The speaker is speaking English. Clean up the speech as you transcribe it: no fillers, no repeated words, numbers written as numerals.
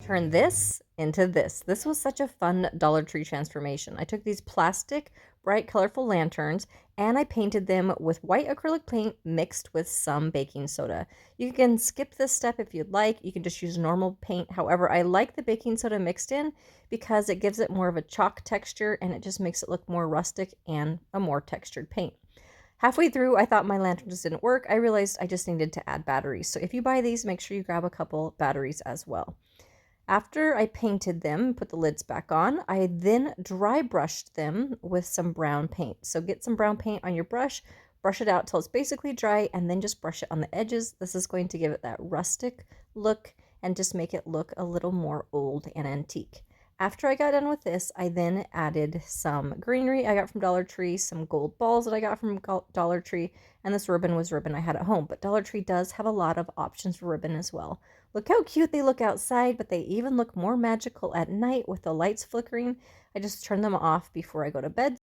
turn this into this. This was such a fun Dollar Tree transformation. I took these plastic, bright, colorful lanterns and I painted them with white acrylic paint mixed with some baking soda. You can skip this step if you'd like. You can just use normal paint. However, I like the baking soda mixed in because it gives it more of a chalk texture and it just makes it look more rustic and a more textured paint. Halfway through, I thought my lantern just didn't work. I realized I just needed to add batteries. So if you buy these, make sure you grab a couple batteries as well. After I painted them, put the lids back on, I then dry brushed them with some brown paint. So get some brown paint on your brush it out till it's basically dry, and then just brush it on the edges. This is going to give it that rustic look and just make it look a little more old and antique. After I got done with this, I then added some greenery I got from Dollar Tree, some gold balls that I got from Dollar Tree, and this ribbon was ribbon I had at home. But Dollar Tree does have a lot of options for ribbon as well. Look how cute they look outside, but they even look more magical at night with the lights flickering. I just turn them off before I go to bed